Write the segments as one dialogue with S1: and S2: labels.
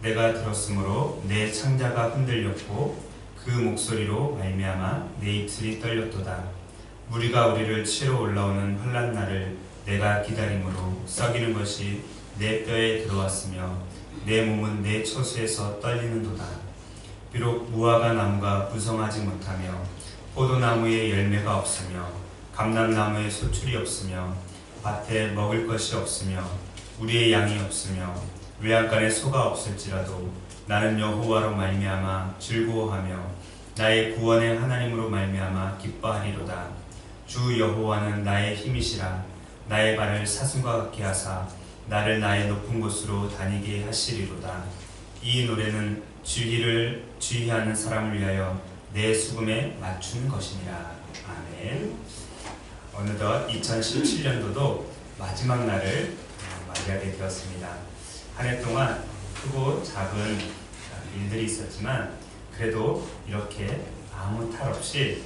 S1: 내가 들었으므로 내 창자가 흔들렸고 그 목소리로 말미암아 내 입술이 떨렸도다. 무리가 우리를 치러 올라오는 환난 날을 내가 기다림으로 썩이는 것이 내 뼈에 들어왔으며 내 몸은 내 처수에서 떨리는도다. 비록 무화과 나무가 부성하지 못하며 포도나무에 열매가 없으며 감람나무에 소출이 없으며 밭에 먹을 것이 없으며 우리의 양이 없으며 외양간에 소가 없을지라도 나는 여호와로 말미암아 즐거워하며 나의 구원의 하나님으로 말미암아 기뻐하리로다. 주 여호와는 나의 힘이시라. 나의 발을 사슴과 같게 하사 나를 나의 높은 곳으로 다니게 하시리로다. 이 노래는 주의를 주의하는 사람을 위하여 내 수금에 맞춘 것이니라. 아멘. 어느덧 2017년도도 마지막 날을 맞이하게 되었습니다. 한 해 동안 크고 작은 일들이 있었지만 그래도 이렇게 아무 탈 없이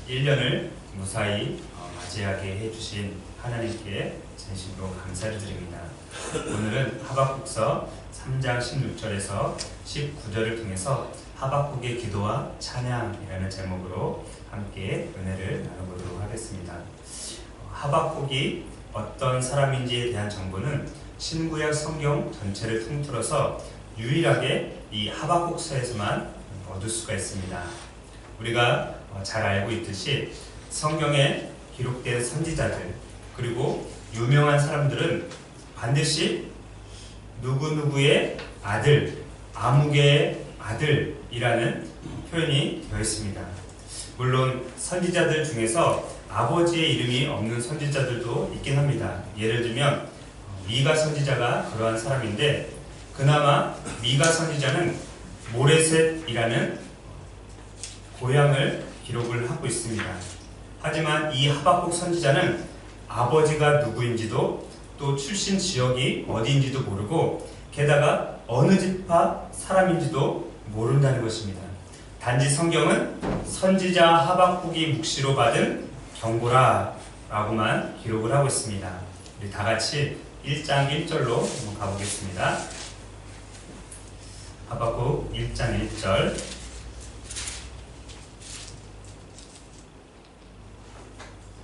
S1: 1년을 무사히 맞이하게 해주신 하나님께 진심으로 감사를 드립니다. 오늘은 하박국서 3장 16절에서 19절을 통해서 하박국의 기도와 찬양이라는 제목으로 함께 은혜를 나눠보도록 하겠습니다. 하박국이 어떤 사람인지에 대한 정보는 신구약 성경 전체를 통틀어서 유일하게 이 하박국서에서만 얻을 수가 있습니다. 우리가 잘 알고 있듯이 성경에 기록된 선지자들 그리고 유명한 사람들은 반드시 누구누구의 아들, 아무개의 아들이라는 표현이 되어 있습니다. 물론 선지자들 중에서 아버지의 이름이 없는 선지자들도 있긴 합니다. 예를 들면 미가 선지자가 그러한 사람인데 그나마 미가 선지자는 모레셋이라는 고향을 기록을 하고 있습니다. 하지만 이 하박국 선지자는 아버지가 누구인지도 또 출신 지역이 어디인지도 모르고 게다가 어느 지파 사람인지도 모른다는 것입니다. 단지 성경은 선지자 하박국이 묵시로 받은 경고라 라고만 기록을 하고 있습니다. 우리 다같이 1장 1절로 한번 가보겠습니다. 하박국 1장 1절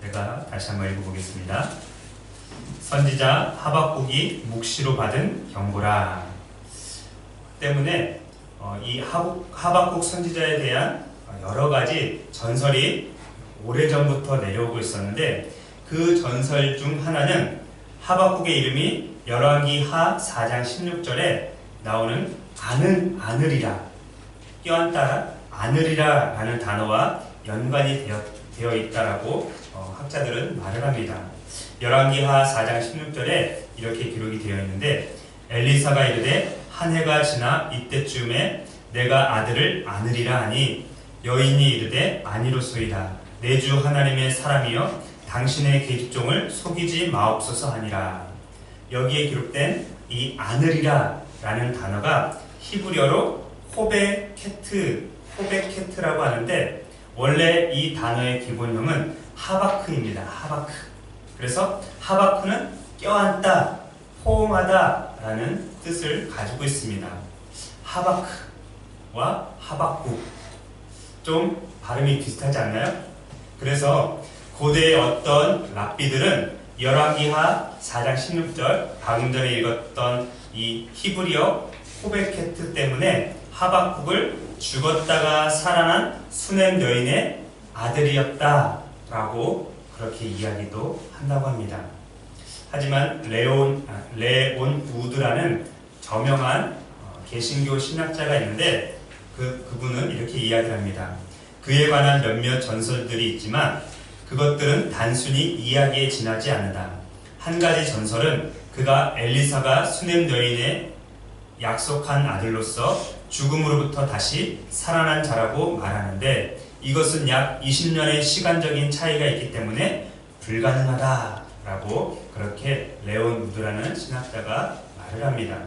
S1: 제가 다시 한번 읽어보겠습니다. 선지자 하박국이 묵시로 받은 경고라. 때문에 이 하박국 선지자에 대한 여러 가지 전설이 오래전부터 내려오고 있었는데 그 전설 중 하나는 하박국의 이름이 열왕기 하 4장 16절에 나오는 아느리라, 껴안다 아느리라 라는 단어와 연관이 되어 있다라고 학자들은 말을 합니다. 열왕기 하 4장 16절에 이렇게 기록이 되어 있는데 엘리사가 이르되 한 해가 지나 이때쯤에 내가 아들을 안으리라 하니 여인이 이르되 아니로소이다. 내 주 하나님의 사람이여 당신의 계집종을 속이지 마옵소서 하니라. 여기에 기록된 이 아느리라 라는 단어가 히브리어로 호베케트라고 하는데 원래 이 단어의 기본형은 하바크입니다. 하바크. 그래서 하바크는 껴안다, 호응하다 라는 뜻을 가지고 있습니다. 하바크와 하박국 좀 발음이 비슷하지 않나요? 그래서 고대의 어떤 랍비들은 열왕기하 4장 16절 방금 전에 읽었던 이 히브리어 호베케트 때문에 하박국을 죽었다가 살아난 수넴 여인의 아들이었다라고 그렇게 이야기도 한다고 합니다. 하지만 레온 우드라는 저명한 개신교 신학자가 있는데 그분은 이렇게 이야기를 합니다. 그에 관한 몇몇 전설들이 있지만 그것들은 단순히 이야기에 지나지 않는다. 한 가지 전설은 그가 엘리사가 수넴 여인의 약속한 아들로서 죽음으로부터 다시 살아난 자라고 말하는데 이것은 약 20년의 시간적인 차이가 있기 때문에 불가능하다라고 그렇게 레온 우드라는 신학자가 말을 합니다.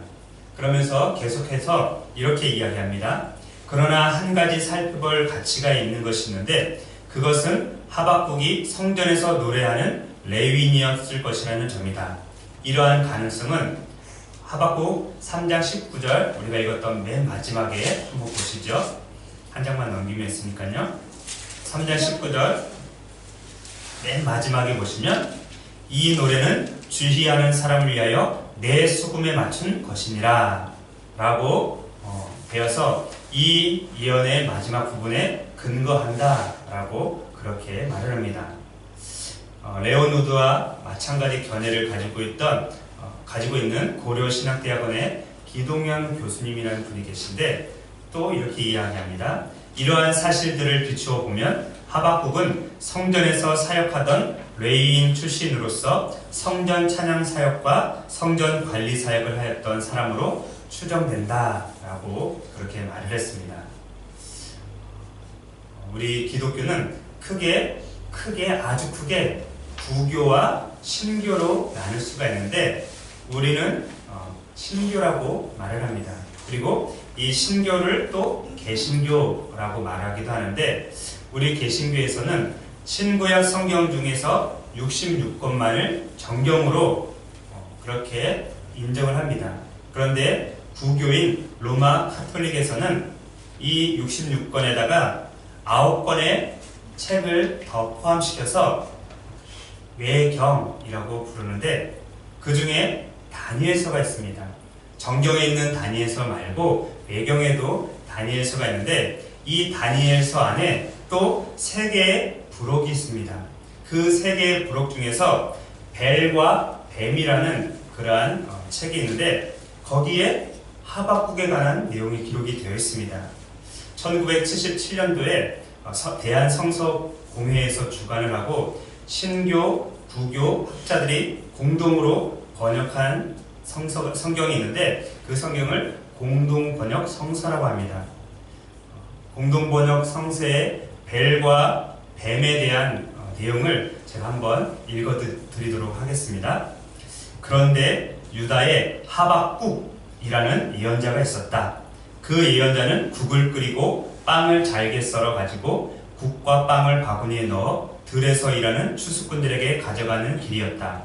S1: 그러면서 계속해서 이렇게 이야기합니다. 그러나 한 가지 살펴볼 가치가 있는 것이 있는데 그것은 하박국이 성전에서 노래하는 레위인이었을 것이라는 점이다. 이러한 가능성은 하박국 3장 19절 우리가 읽었던 맨 마지막에 한번 보시죠. 한 장만 넘기면 있으니까요. 3장 19절 맨 마지막에 보시면 이 노래는 주희하는 사람을 위하여 내 수금에 맞춘 것이니라 라고 되어서 이 예언의 마지막 부분에 근거한다 라고 그렇게 말을 합니다. 레온 우드와 마찬가지 견해를 가지고 있는 고려신학대학원의 기동현 교수님이라는 분이 계신데 또 이렇게 이야기합니다. 이러한 사실들을 비추어 보면 하박국은 성전에서 사역하던 레위인 출신으로서 성전 찬양 사역과 성전 관리 사역을 하였던 사람으로 추정된다 라고 그렇게 말을 했습니다. 우리 기독교는 아주 크게 부교와 신교로 나눌 수가 있는데 우리는 신교라고 말을 합니다. 그리고 이 신교를 또 개신교라고 말하기도 하는데 우리 개신교에서는 신구약 성경 중에서 66권만을 정경으로 그렇게 인정을 합니다. 그런데 부교인 로마 카톨릭에서는 이 66권에다가 9권의 책을 더 포함시켜서 외경이라고 부르는데 그 중에 다니엘서가 있습니다. 정경에 있는 다니엘서 말고 외경에도 다니엘서가 있는데 이 다니엘서 안에 또 3개의 부록이 있습니다. 그 3개의 부록 중에서 벨과 뱀이라는 그러한 책이 있는데 거기에 하박국에 관한 내용이 기록이 되어 있습니다. 1977년도에 대한성서공회에서 주관을 하고 신교, 부교 학자들이 공동으로 번역한 성경이 있는데 그 성경을 공동번역 성서라고 합니다. 공동번역 성서의 벨과 뱀에 대한 내용을 제가 한번 읽어드리도록 하겠습니다. 그런데 유다에 하박국이라는 예언자가 있었다. 그 예언자는 국을 끓이고 빵을 잘게 썰어 가지고 국과 빵을 바구니에 넣어 들에서 일하는 추수꾼들에게 가져가는 길이었다.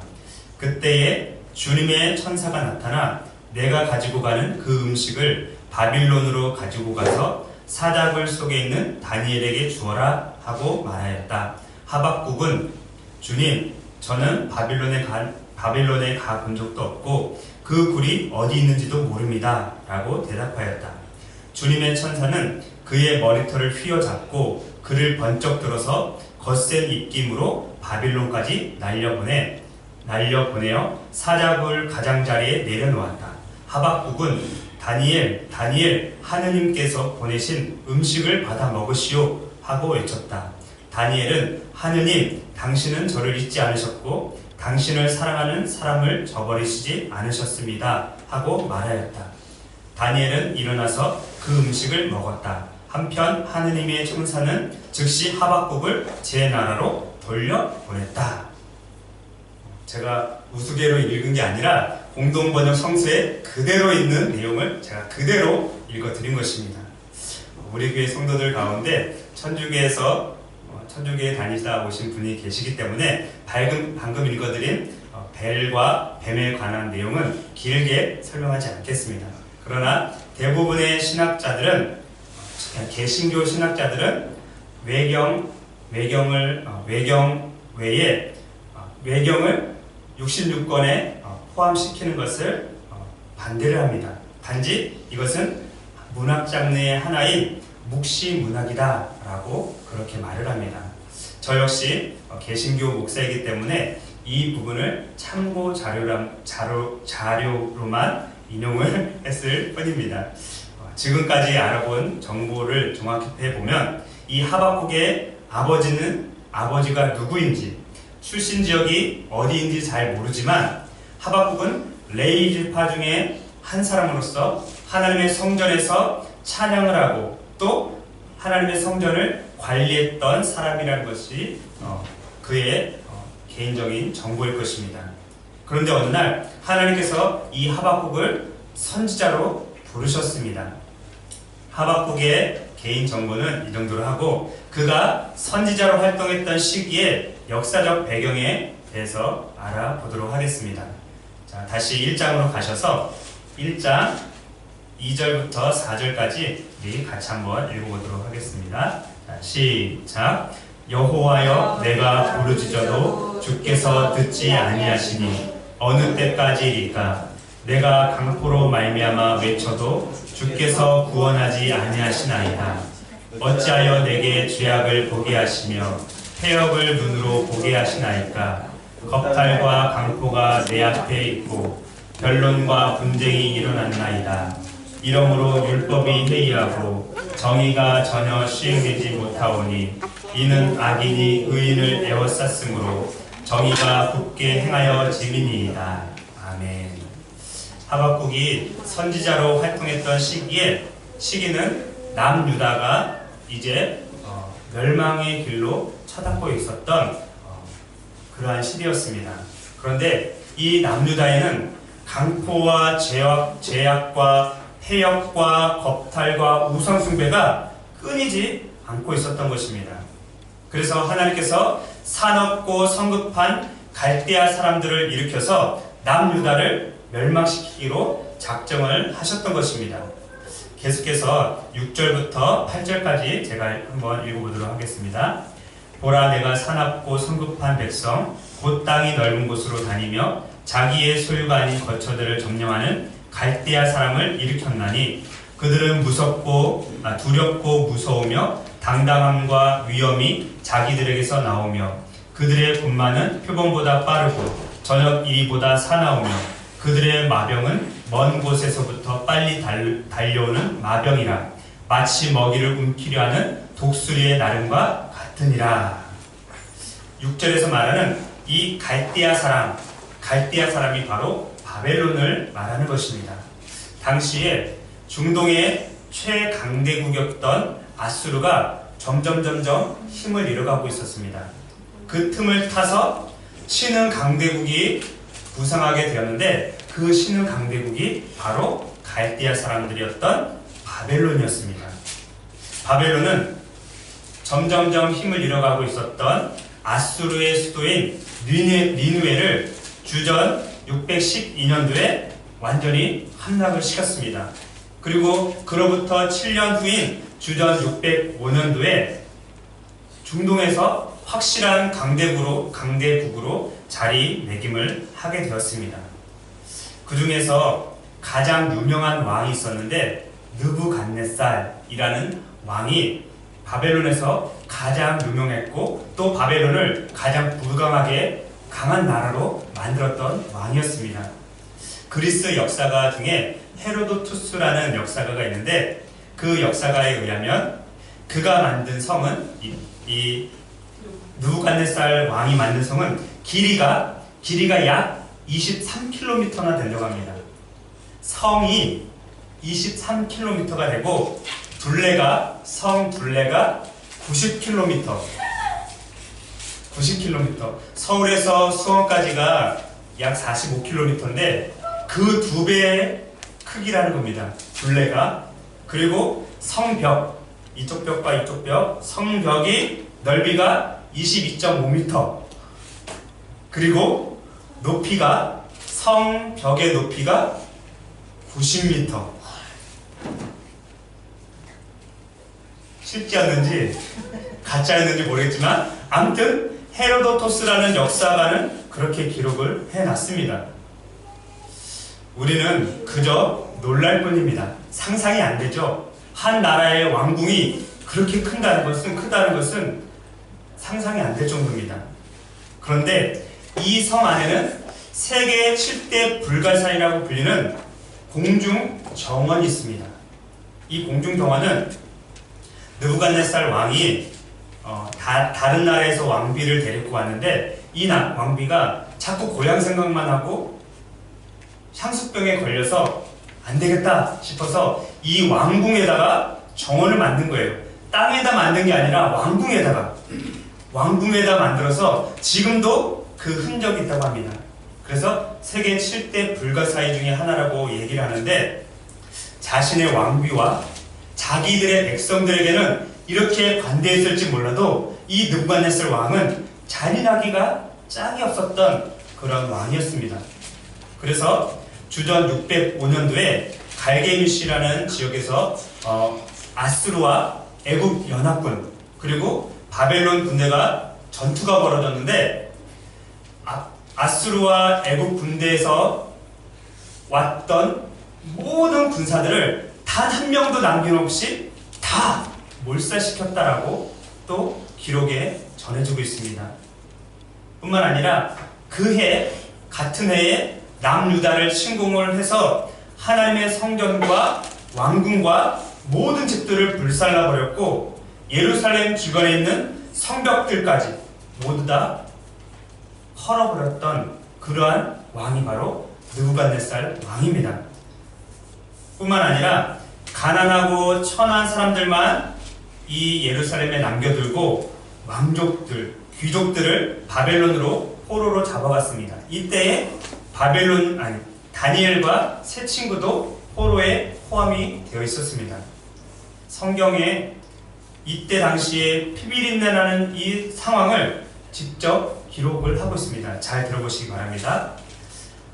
S1: 그때에 주님의 천사가 나타나 내가 가지고 가는 그 음식을 바빌론으로 가지고 가서 사자굴 속에 있는 다니엘에게 주어라 하고 말하였다. 하박국은 주님, 저는 바빌론에 가 본 적도 없고 그 굴이 어디 있는지도 모릅니다 라고 대답하였다. 주님의 천사는 그의 머리털을 휘어잡고 그를 번쩍 들어서 거센 입김으로 바빌론까지 날려보내어 사자굴 가장자리에 내려놓았다. 하박국은 다니엘, 하느님께서 보내신 음식을 받아 먹으시오 하고 외쳤다. 다니엘은 하느님, 당신은 저를 잊지 않으셨고 당신을 사랑하는 사람을 저버리시지 않으셨습니다 하고 말하였다. 다니엘은 일어나서 그 음식을 먹었다. 한편 하느님의 천사는 즉시 하박국을 제 나라로 돌려보냈다. 제가 우스개로 읽은 게 아니라 공동번역 성서에 그대로 있는 내용을 제가 그대로 읽어드린 것입니다. 우리 교회 성도들 가운데 천주교에 다니시다 오신 분이 계시기 때문에 방금 읽어드린 벨과 뱀에 관한 내용은 길게 설명하지 않겠습니다. 그러나 대부분의 신학자들은 개신교 신학자들은 외경 외에 외경을 66권에 포함시키는 것을 반대를 합니다. 단지 이것은 문학 장르의 하나인 묵시문학이다 라고 그렇게 말을 합니다. 저 역시 개신교 목사이기 때문에 이 부분을 참고 자료로만 인용을 했을 뿐입니다. 지금까지 알아본 정보를 종합해보면 이 하박국의 아버지가 누구인지 출신 지역이 어디인지 잘 모르지만 하박국은 레위 지파 중에 한 사람으로서 하나님의 성전에서 찬양을 하고 또 하나님의 성전을 관리했던 사람이라는 것이 그의 개인적인 정보일 것입니다. 그런데 어느 날 하나님께서 이 하박국을 선지자로 부르셨습니다. 하박국의 개인 정보는 이 정도로 하고 그가 선지자로 활동했던 시기의 역사적 배경에 대해서 알아보도록 하겠습니다. 자, 다시 1장으로 가셔서 1장 2절부터 4절까지 우리 같이 한번 읽어보도록 하겠습니다. 자, 시작. 여호와여, 내가 부르짖어도 주께서 듣지 아니하시니 어느 때까지일까? 내가 강포로 말미암아 외쳐도 주께서 구원하지 아니하시나이다. 어찌하여 내게 죄악을 보게 하시며 패역을 눈으로 보게 하시나이까? 겁탈과 강포가 내 앞에 있고 변론과 분쟁이 일어났나이다. 이러므로 율법이 회의하고 정의가 전혀 시행되지 못하오니 이는 악인이 의인을 에워쌌으므로 정의가 굳게 행하여 짐이니이다. 아멘. 하박국이 선지자로 활동했던 시기는 남유다가 이제 멸망의 길로 쳐닫고 있었던 그러한 시대였습니다. 그런데 이 남유다에는 강포와 죄악과 패역과 겁탈과 우상숭배가 끊이지 않고 있었던 것입니다. 그래서 하나님께서 사납고 성급한 갈대아 사람들을 일으켜서 남유다를 멸망시키기로 작정을 하셨던 것입니다. 계속해서 6절부터 8절까지 제가 한번 읽어보도록 하겠습니다. 보라, 내가 사납고 성급한 백성 곧 땅이 넓은 곳으로 다니며 자기의 소유가 아닌 거처들을 점령하는 갈대아 사람을 일으켰나니 그들은 두렵고 무서우며 당당함과 위엄이 자기들에게서 나오며 그들의 군마는 표범보다 빠르고 저녁 이리보다 사나우며 그들의 마병은 먼 곳에서부터 빨리 달려오는 마병이라 마치 먹이를 움키려 하는 독수리의 나름과 같으니라. 6절에서 말하는 이 갈대아 사람이 바로 바벨론을 말하는 것입니다. 당시에 중동의 최강대국이었던 아수르가 점점 힘을 잃어가고 있었습니다. 그 틈을 타서 신흥 강대국이 부상하게 되었는데 그 신흥 강대국이 바로 갈대아 사람들이었던 바벨론이었습니다. 바벨론은 점점 힘을 잃어가고 있었던 아수르의 수도인 니느웨를 주전 612년도에 완전히 함락을 시켰습니다. 그리고 그로부터 7년 후인 주전 605년도에 중동에서 확실한 강대국으로 자리매김을 하게 되었습니다. 그 중에서 가장 유명한 왕이 있었는데 느부갓네살이라는 왕이 바벨론에서 가장 유명했고 또 바벨론을 가장 불강하게 강한 나라로 만들었던 왕이었습니다. 그리스 역사가 중에 헤로도투스라는 역사가가 있는데 그 역사가에 의하면 그가 만든 성은 이 느부갓네살 왕이 만든 성은 길이가 약 23km나 된다고 합니다. 성이 23km가 되고 성 둘레가 90km. 서울에서 수원까지가 약 45km인데 그 2배의 크기라는 겁니다. 둘레가. 그리고 성벽, 이쪽 벽과 이쪽 벽, 성벽이 넓이가 22.5m. 그리고 성벽의 높이가 90m. 실제였는지 가짜였는지 모르겠지만 아무튼 헤로도토스라는 역사가는 그렇게 기록을 해놨습니다. 우리는 그저 놀랄 뿐입니다. 상상이 안 되죠. 한 나라의 왕궁이 그렇게 크다는 것은 상상이 안 될 정도입니다. 그런데 이 성 안에는 세계 7대 불가사이라고 불리는 공중정원이 있습니다. 이 공중정원은 느부갓네살 왕이 다른 나라에서 왕비를 데리고 왔는데 이 왕비가 자꾸 고향 생각만 하고 향수병에 걸려서 안 되겠다 싶어서 이 왕궁에다가 정원을 만든 거예요. 땅에다 만든 게 아니라 왕궁에다 만들어서 지금도 그 흔적이 있다고 합니다. 그래서 세계 7대 불가사의 중에 하나라고 얘기를 하는데 자신의 왕비와 자기들의 백성들에게는 이렇게 관대했을지 몰라도 이 느부갓네살 왕은 잔인하기가 짝이 없었던 그런 왕이었습니다. 그래서 주전 605년도에 갈게미시라는 지역에서 아수르와 애굽 연합군 그리고 바벨론 군대가 전투가 벌어졌는데 아수르와 애굽 군대에서 왔던 모든 군사들을 단 한 명도 남김없이 다 몰살시켰다라고 또 기록에 전해지고 있습니다. 뿐만 아니라 같은 해에 남유다를 침공을 해서 하나님의 성전과 왕궁과 모든 집들을 불살라버렸고 예루살렘 주변에 있는 성벽들까지 모두 다 헐어버렸던 그러한 왕이 바로 느부갓네살 왕입니다. 뿐만 아니라 가난하고 천한 사람들만 이 예루살렘에 남겨두고 왕족들, 귀족들을 바벨론으로 포로로 잡아갔습니다. 이때에 다니엘과 세 친구도 포로에 포함이 되어 있었습니다. 성경에 이때 당시에 피비린내 나는 이 상황을 직접 기록을 하고 있습니다. 잘 들어보시기 바랍니다.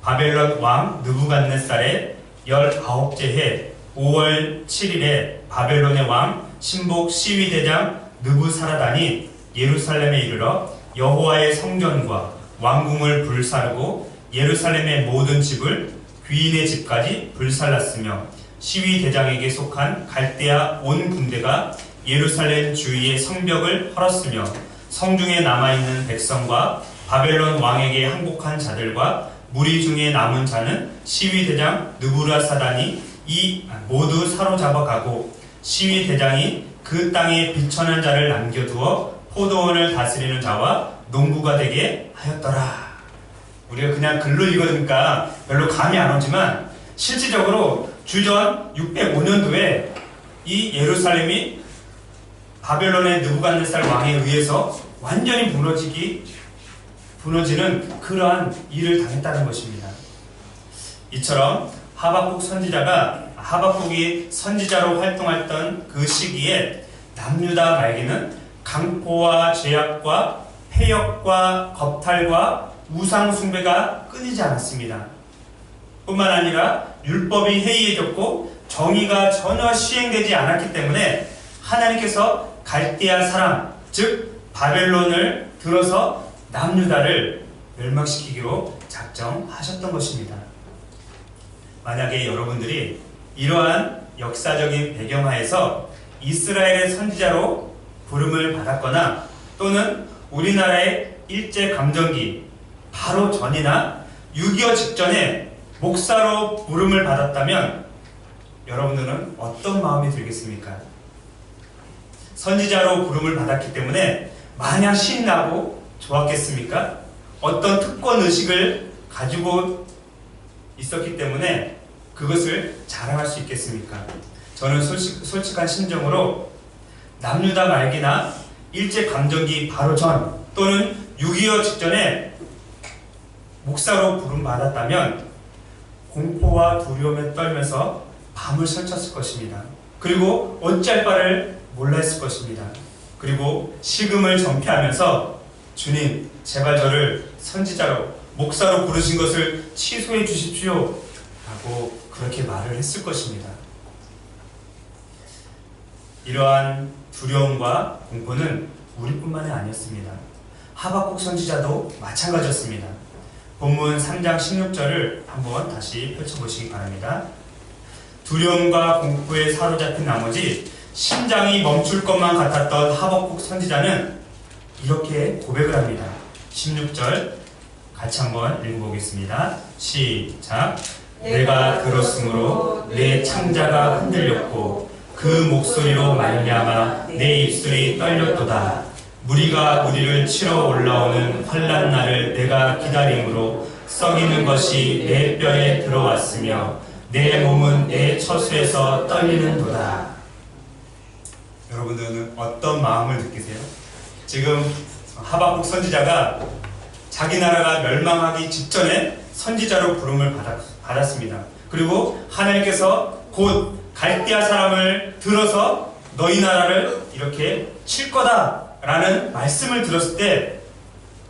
S1: 바벨론 왕 느부갓네살의 19째 해 5월 7일에 바벨론의 왕 신복 시위대장 느부사라단이 예루살렘에 이르러 여호와의 성전과 왕궁을 불사르고 예루살렘의 모든 집을 귀인의 집까지 불살랐으며 시위대장에게 속한 갈대아 온 군대가 예루살렘 주위의 성벽을 헐었으며 성중에 남아있는 백성과 바벨론 왕에게 항복한 자들과 무리 중에 남은 자는 시위대장 느부라사단이 모두 사로잡아 가고 시위대장이 그 땅에 비천한 자를 남겨두어 포도원을 다스리는 자와 농부가 되게 하였더라. 우리가 그냥 글로 읽으니까 별로 감이 안 오지만 실질적으로 주전 605년도에 이 예루살렘이 바벨론의 느부갓네살 왕에 의해서 완전히 무너지는 그러한 일을 당했다는 것입니다. 이처럼 하박국이 선지자로 활동했던 그 시기에 남유다 말기는 강포와 죄악과 폐역과 겁탈과 우상 숭배가 끊이지 않았습니다. 뿐만 아니라 율법이 해이해졌고 정의가 전혀 시행되지 않았기 때문에 하나님께서 갈대아 사람, 즉 바벨론을 들어서 남유다를 멸망시키기로 작정하셨던 것입니다. 만약에 여러분들이 이러한 역사적인 배경하에서 이스라엘의 선지자로 부름을 받았거나 또는 우리나라의 일제감정기 바로 전이나 6.25 직전에 목사로 부름을 받았다면 여러분들은 어떤 마음이 들겠습니까? 선지자로 부름을 받았기 때문에 마냥 신나고 좋았겠습니까? 어떤 특권의식을 가지고 있었기 때문에 그것을 자랑할 수 있겠습니까? 저는 솔직한 심정으로 남유다 말기나 일제감정기 바로 전 또는 6.25 직전에 목사로 부름받았다면 공포와 두려움에 떨면서 밤을 설쳤을 것입니다. 그리고 어찌할 바를 몰라 했을 것입니다. 그리고 식음을 전폐하면서 주님 제발 저를 선지자로 목사로 부르신 것을 취소해 주십시오 라고 그렇게 말을 했을 것입니다. 이러한 두려움과 공포는 우리뿐만이 아니었습니다. 하박국 선지자도 마찬가지였습니다. 본문 3장 16절을 한번 다시 펼쳐보시기 바랍니다. 두려움과 공포에 사로잡힌 나머지 심장이 멈출 것만 같았던 하박국 선지자는 이렇게 고백을 합니다. 16절 같이 한번 읽어보겠습니다. 시작. 내가 들었으므로 내 창자가 흔들렸고 그 목소리로 말미암아 내 입술이 떨렸도다. 무리가 우리를 치러 올라오는 환난 날을 내가 기다림으로 썩이는 것이 내 뼈에 들어왔으며 내 몸은 내 처수에서 떨리는도다. 여러분들은 어떤 마음을 느끼세요? 지금 하박국 선지자가 자기 나라가 멸망하기 직전에 선지자로 부름을 받았습니다. 그리고 하나님께서 곧 갈대아 사람을 들어서 너희 나라를 이렇게 칠 거다 라는 말씀을 들었을 때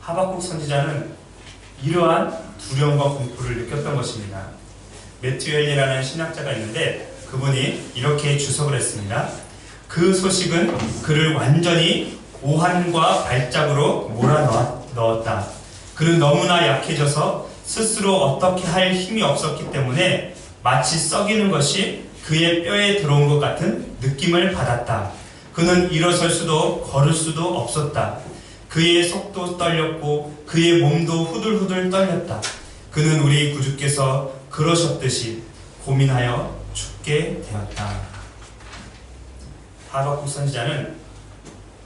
S1: 하박국 선지자는 이러한 두려움과 공포를 느꼈던 것입니다. 매튜 헨리라는 신학자가 있는데 그분이 이렇게 주석을 했습니다. 그 소식은 그를 완전히 오한과 발작으로 몰아넣었다. 그는 너무나 약해져서 스스로 어떻게 할 힘이 없었기 때문에 마치 썩이는 것이 그의 뼈에 들어온 것 같은 느낌을 받았다. 그는 일어설 수도 걸을 수도 없었다. 그의 속도 떨렸고 그의 몸도 후들후들 떨렸다. 그는 우리 구주께서 그러셨듯이 고민하여 죽게 되었다. 하박국 선지자는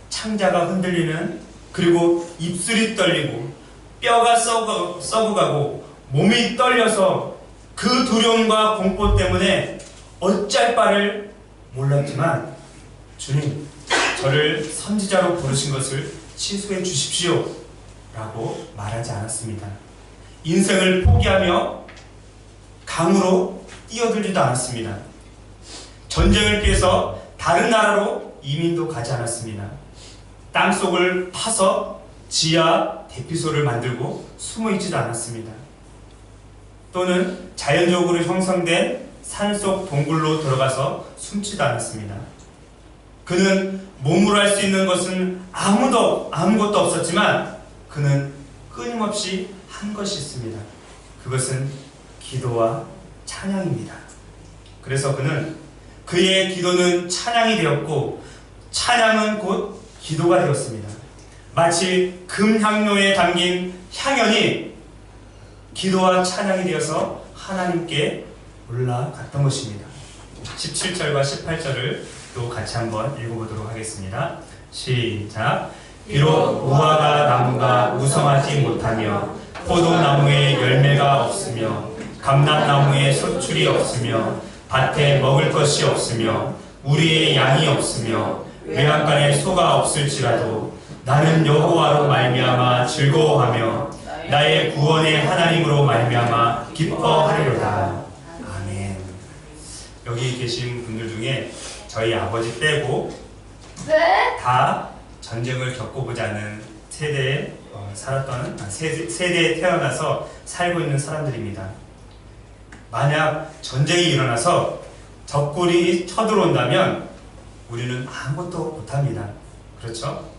S1: 창자가 흔들리는, 그리고 입술이 떨리고 뼈가 썩어가고 몸이 떨려서 그 두려움과 공포 때문에 어쩔 바를 몰랐지만, 주님, 저를 선지자로 부르신 것을 취소해 주십시오 라고 말하지 않았습니다. 인생을 포기하며 강으로 뛰어들지도 않았습니다. 전쟁을 피해서 다른 나라로 이민도 가지 않았습니다. 땅속을 파서 지하 대피소를 만들고 숨어있지도 않았습니다. 또는 자연적으로 형성된 산속 동굴로 들어가서 숨지도 않았습니다. 그는 몸으로 할 수 있는 것은 아무것도 없었지만 그는 끊임없이 한 것이 있습니다. 그것은 기도와 찬양입니다. 그래서 그의 기도는 찬양이 되었고 찬양은 곧 기도가 되었습니다. 마치 금향로에 담긴 향연이 기도와 찬양이 되어서 하나님께 올라갔던 것입니다. 17절과 18절을 또 같이 한번 읽어보도록 하겠습니다. 시작. 비록 무화과 나무가 무성하지 못하며 포도나무에 열매가 없으며 감람나무에 소출이 없으며 밭에 먹을 것이 없으며 우리의 양이 없으며 외양간에 소가 없을지라도 나는 여호와로 말미암아 즐거워하며 나의 구원의 하나님으로 말미암아 기뻐하리로다. 아멘. 여기 계신 분들 중에 저희 아버지 빼고 다 전쟁을 겪어보지 않은 세대에 살았던 세대에 태어나서 살고 있는 사람들입니다. 만약 전쟁이 일어나서 적군이 쳐들어온다면 우리는 아무것도 못합니다. 그렇죠?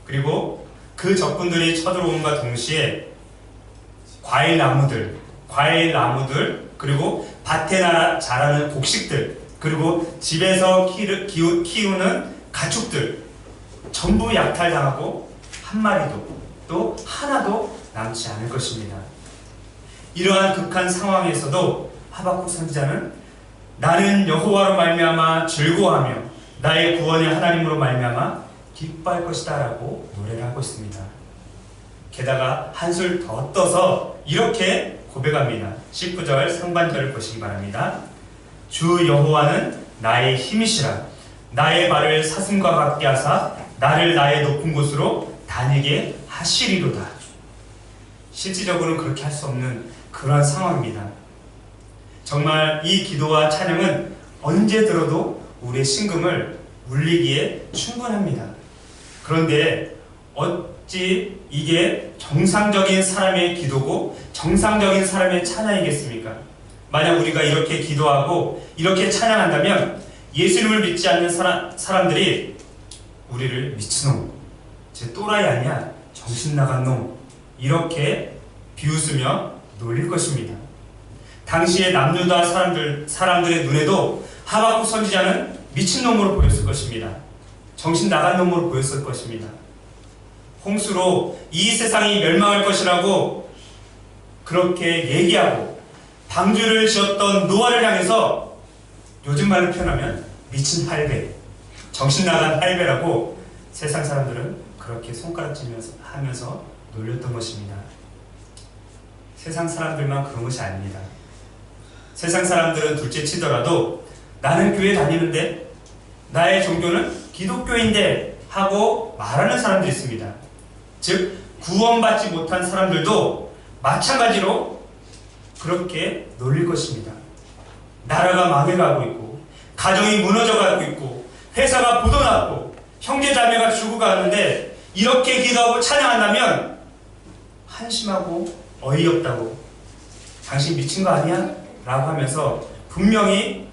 S1: 그리고 그 적군들이 쳐들어옴과 동시에 과일나무들, 그리고 밭에 자라는 곡식들, 그리고 집에서 키우는 가축들 전부 약탈당하고 한 마리도 또 하나도 남지 않을 것입니다. 이러한 극한 상황에서도 하박국 선지자는 나는 여호와로 말미암아 즐거워하며 나의 구원의 하나님으로 말미암아 기뻐할 것이다 라고 노래를 하고 있습니다. 게다가 한술 더 떠서 이렇게 고백합니다. 19절 상반절을 보시기 바랍니다. 주 여호와는 나의 힘이시라. 나의 발을 사슴과 같게 하사 나를 나의 높은 곳으로 다니게 하시리로다. 실질적으로는 그렇게 할 수 없는 그러한 상황입니다. 정말 이 기도와 찬양은 언제 들어도 우리의 심금을 울리기에 충분합니다. 그런데 어찌 이게 정상적인 사람의 기도고 정상적인 사람의 찬양이겠습니까? 만약 우리가 이렇게 기도하고 이렇게 찬양한다면 예수님을 믿지 않는 사람들이 우리를 미친놈, 쟤 또라이 아니야, 정신 나간 놈, 이렇게 비웃으며 놀릴 것입니다. 당시의 남유다 사람들의 눈에도 하박국 선지자는 미친놈으로 보였을 것입니다. 정신 나간 놈으로 보였을 것입니다. 홍수로 이 세상이 멸망할 것이라고 그렇게 얘기하고 방주를 지었던 노아를 향해서 요즘 말로 표현하면 미친 할배, 정신 나간 할배라고 세상 사람들은 그렇게 손가락질하면서 하면서 놀렸던 것입니다. 세상 사람들만 그런 것이 아닙니다. 세상 사람들은 둘째 치더라도 나는 교회 다니는데 나의 종교는 기독교인데 하고 말하는 사람들이 있습니다. 즉 구원받지 못한 사람들도 마찬가지로 그렇게 놀릴 것입니다. 나라가 망해가고 있고 가정이 무너져가고 있고 회사가 부도났고 형제자매가 죽어가는데 이렇게 기도하고 찬양한다면 한심하고 어이없다고 당신 미친 거 아니야? 라고 하면서 분명히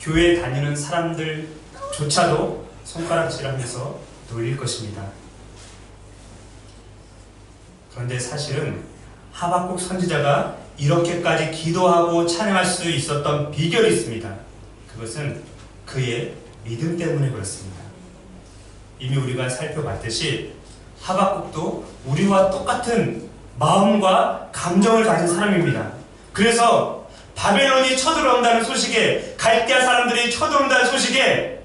S1: 교회에 다니는 사람들조차도 손가락질하면서 놀릴 것입니다. 그런데 사실은 하박국 선지자가 이렇게까지 기도하고 찬양할 수 있었던 비결이 있습니다. 그것은 그의 믿음 때문에 그렇습니다. 이미 우리가 살펴봤듯이 하박국도 우리와 똑같은 마음과 감정을 가진 사람입니다. 그래서 바벨론이 쳐들어온다는 소식에, 갈대아 사람들이 쳐들어온다는 소식에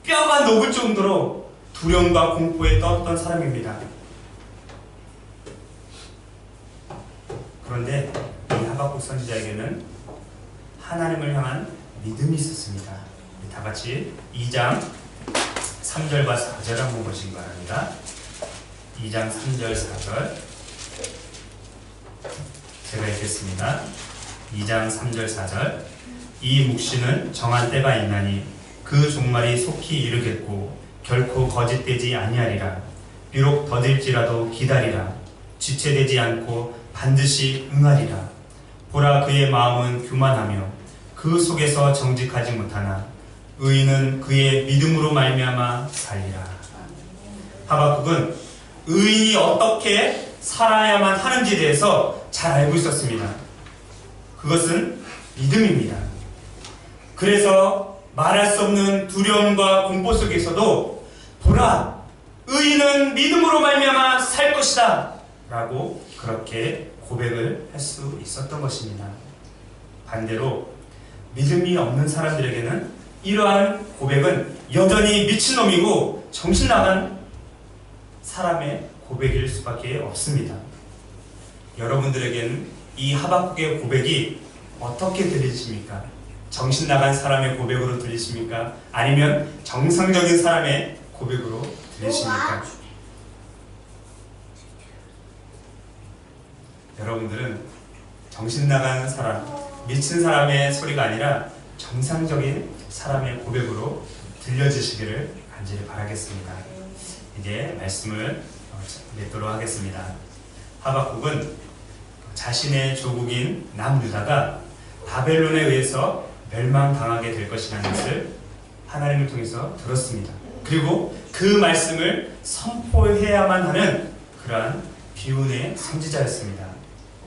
S1: 뼈가 녹을 정도로 두려움과 공포에 떨었던 사람입니다. 그런데 이 하박국 선지자에게는 하나님을 향한 믿음이 있었습니다. 다 같이 2장 3절과 4절 한번 보시기 바랍니다. 2장 3절 4절 제가 읽겠습니다. 2장 3절 4절 이 묵시는 정한 때가 있나니 그 종말이 속히 이르겠고 결코 거짓되지 아니하리라. 비록 더딜지라도 기다리라. 지체되지 않고 반드시 응하리라. 보라 그의 마음은 교만하며 그 속에서 정직하지 못하나 의인은 그의 믿음으로 말미암아 살리라. 하박국은 의인이 어떻게 살아야만 하는지에 대해서 잘 알고 있었습니다. 그것은 믿음입니다. 그래서 말할 수 없는 두려움과 공포 속에서도 보라 의인은 믿음으로 말미암아 살 것이다 라고 그렇게 고백을 할 수 있었던 것입니다. 반대로 믿음이 없는 사람들에게는 이러한 고백은 여전히 미친놈이고 정신나간 사람의 고백일 수밖에 없습니다. 여러분들에게는 이 하박국의 고백이 어떻게 들리십니까? 정신나간 사람의 고백으로 들리십니까? 아니면 정상적인 사람의 고백으로 들리십니까? 여러분들은 정신나간 사람, 미친 사람의 소리가 아니라 정상적인 사람의 고백으로 들려주시기를 간절히 바라겠습니다. 이제 말씀을 맺도록 하겠습니다. 하박국은 자신의 조국인 남유다가 바벨론에 의해서 멸망당하게 될 것이라는 것을 하나님을 통해서 들었습니다. 그리고 그 말씀을 선포해야만 하는 그러한 비운의 선지자였습니다.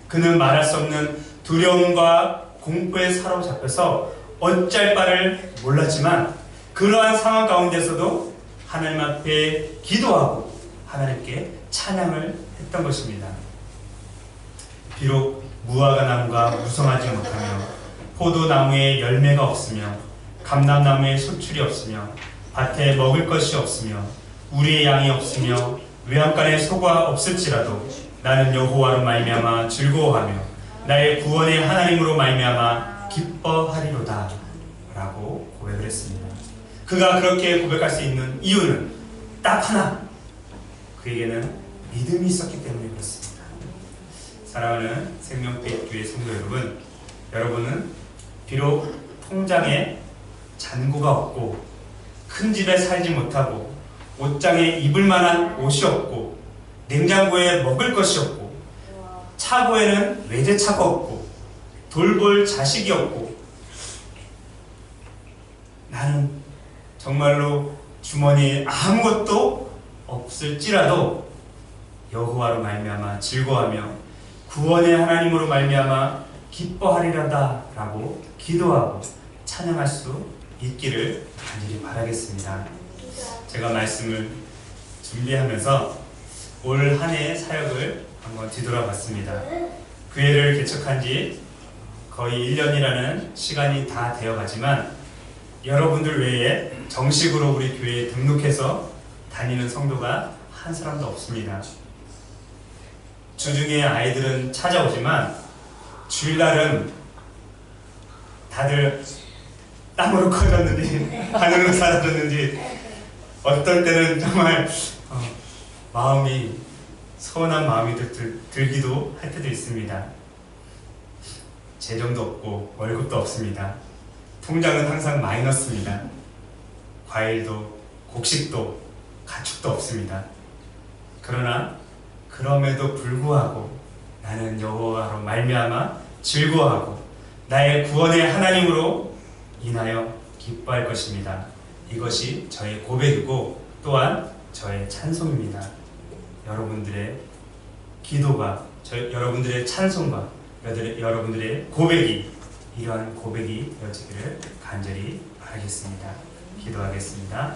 S1: 그는 말할 수 없는 두려움과 공포에 사로잡혀서 어쩔 바를 몰랐지만 그러한 상황 가운데서도 하나님 앞에 기도하고 하나님께 찬양을 했던 것입니다. 비록 무화과 나무가 무성하지 못하며 포도나무에 열매가 없으며 감람나무에 소출이 없으며 밭에 먹을 것이 없으며 우리의 양이 없으며 외양간에 소가 없을지라도 나는 여호와로 말미암아 즐거워하며 나의 구원의 하나님으로 말미암아 기뻐하리로다 라고 고백을 했습니다. 그가 그렇게 고백할 수 있는 이유는 딱 하나, 그에게는 믿음이 있었기 때문에 그렇습니다. 사랑하는 생명빛교회 성도 여러분, 여러분은 비록 통장에 잔고가 없고 큰 집에 살지 못하고 옷장에 입을 만한 옷이 없고 냉장고에 먹을 것이 없고 차고에는 외제차가 없고 돌볼 자식이 없고 나는 정말로 주머니에 아무것도 없을지라도 여호와로 말미암아 즐거워하며 구원의 하나님으로 말미암아 기뻐하리라다 라고 기도하고 찬양할 수 있기를 간절히 바라겠습니다. 제가 말씀을 준비하면서 올 한 해의 사역을 한번 뒤돌아봤습니다. 교회를 개척한 지 거의 1년이라는 시간이 다 되어가지만 여러분들 외에 정식으로 우리 교회에 등록해서 다니는 성도가 한 사람도 없습니다. 주중에 아이들은 찾아오지만 주일날은 다들 땅으로 커졌는지 하늘로 사라졌는지 어떨 때는 정말 마음이 서운한 마음이 들기도 할 때도 있습니다. 재정도 없고 월급도 없습니다. 통장은 항상 마이너스입니다. 과일도 곡식도 가축도 없습니다. 그러나 그럼에도 불구하고 나는 여호와로 말미암아 즐거워하고 나의 구원의 하나님으로 인하여 기뻐할 것입니다. 이것이 저의 고백이고 또한 저의 찬송입니다. 여러분들의 기도가 여러분들의 찬송과 여러분들의 고백이 이러한 고백이 되어지기를 간절히 바라겠습니다. 기도하겠습니다.